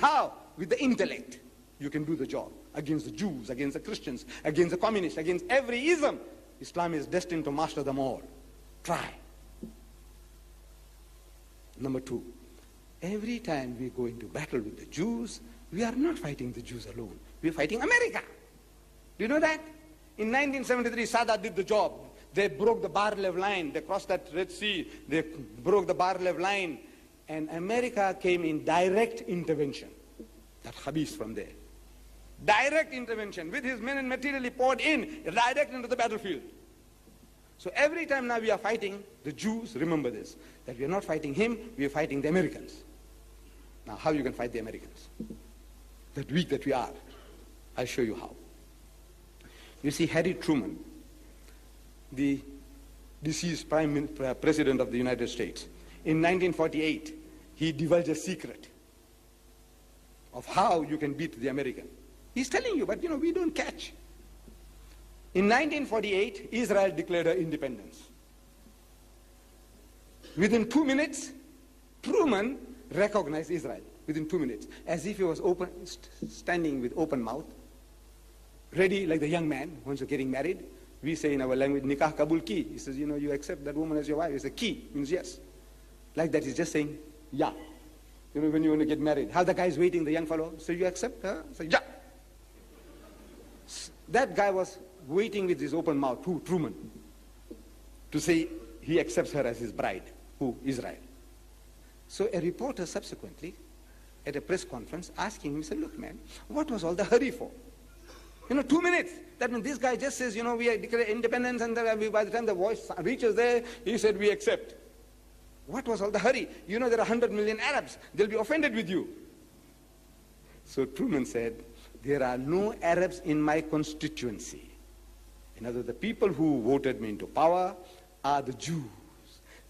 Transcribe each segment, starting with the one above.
How? With the intellect. You can do the job against the Jews, against the Christians, against the communists, against every ism. Islam is destined to master them all. Try. Number two, every time we go into battle with the Jews, we are not fighting the Jews alone. We are fighting America. Do you know that? In 1973, Sadat did the job. They broke the Bar-Lev line. They crossed that Red Sea. They broke the Bar-Lev line. And America came in direct intervention. That Khabis from there. Direct intervention. With his men and material he poured in, direct into the battlefield. So every time now we are fighting the Jews, remember this, that we are not fighting him, we are fighting the Americans. Now how you can fight the Americans? That weak that we are. I'll show you how. You see, Harry Truman, the deceased President of the United States, in 1948, he divulged a secret of how you can beat the American. He's telling you, but we don't catch. In 1948, Israel declared her independence. Within 2 minutes, Truman recognized Israel. Within 2 minutes, as if he was standing with open mouth, ready like the young man once you're getting married. We say in our language, nikah kabul ki. He says, you accept that woman as your wife. It's a ki, means yes. Like that, he's just saying, yeah. When you want to get married, how the guy is waiting, the young fellow, so you accept her? Say, yeah. That guy was waiting with his open mouth, who? Truman, to say he accepts her as his bride. Who? Israel. So a reporter subsequently, at a press conference, asked him, he said, look man, what was all the hurry for? 2 minutes. That means this guy just says, we are declaring independence, and by the time the voice reaches there, he said, we accept. What was all the hurry? There are 100 million Arabs. They'll be offended with you. So Truman said, there are no Arabs in my constituency. In other words, the people who voted me into power are the Jews.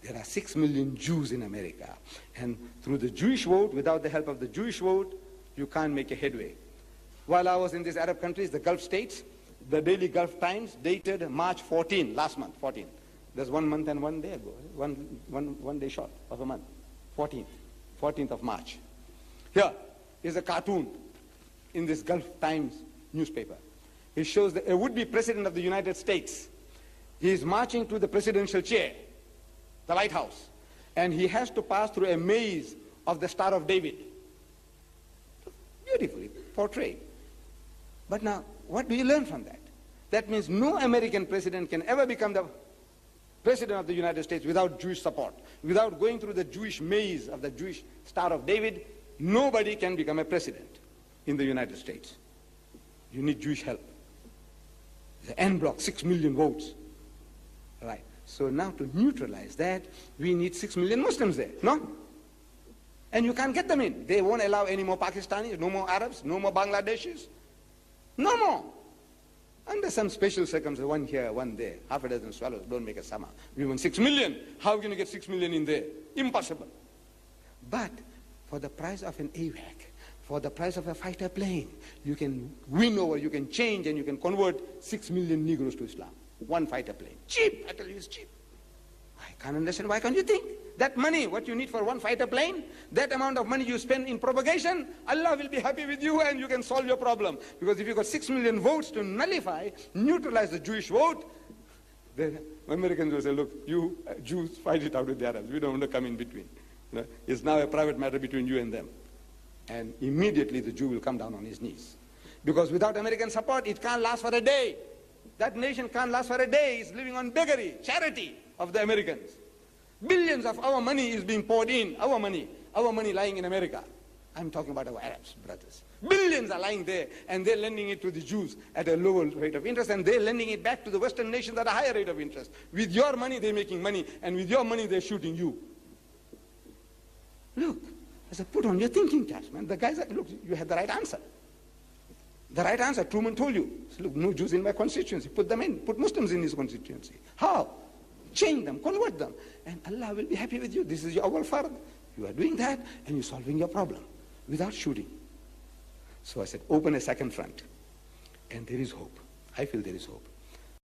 There are 6 million Jews in America. And through the Jewish vote, without the help of the Jewish vote, you can't make a headway. While I was in these Arab countries, the Gulf states, the Daily Gulf Times dated March 14, last month, 14. There's 1 month and 1 day ago, one day short of a month, 14th of March. Here is a cartoon in this Gulf Times newspaper. It shows a would-be president of the United States. He is marching to the presidential chair, the White House, and he has to pass through a maze of the Star of David. Beautifully portrayed. But now, what do you learn from that? That means no American president can ever become the president of the United States without Jewish support. Without going through the Jewish maze of the Jewish Star of David, nobody can become a president in the United States. You need Jewish help. The en bloc, 6 million votes. Right. So now to neutralize that, we need 6 million Muslims there, no? And you can't get them in. They won't allow any more Pakistanis, no more Arabs, no more Bangladeshis. No more. Under some special circumstances, one here, one there, half a dozen swallows don't make a summer. We want 6 million. How can you get 6 million in there? Impossible. But for the price of an AWAC, for the price of a fighter plane, you can win over, you can change, and you can convert 6 million Negroes to Islam. One fighter plane. Cheap, I tell you, it's cheap. I can't understand, why can't you think? That money, what you need for one fighter plane, that amount of money you spend in propagation, Allah will be happy with you and you can solve your problem. Because if you got 6 million votes to nullify, neutralize the Jewish vote, the Americans will say, look, you Jews fight it out with the Arabs. We don't want to come in between. It's now a private matter between you and them. And immediately the Jew will come down on his knees. Because without American support, it can't last for a day. That nation can't last for a day. It's living on beggary, charity of the Americans. Billions of our money is being poured in, our money lying in America. I'm talking about our Arabs, brothers. Billions are lying there, and they're lending it to the Jews at a lower rate of interest, and they're lending it back to the Western nations at a higher rate of interest. With your money, they're making money, and with your money, they're shooting you. Look, as I put on your thinking caps, man, the guys, look, you had the right answer. The right answer, Truman told you. So look, no Jews in my constituency. Put them in. Put Muslims in his constituency. How? Change them, convert them. And Allah will be happy with you. This is your awal fard. You are doing that, and you're solving your problem without shooting. So I said, open a second front. And there is hope. I feel there is hope.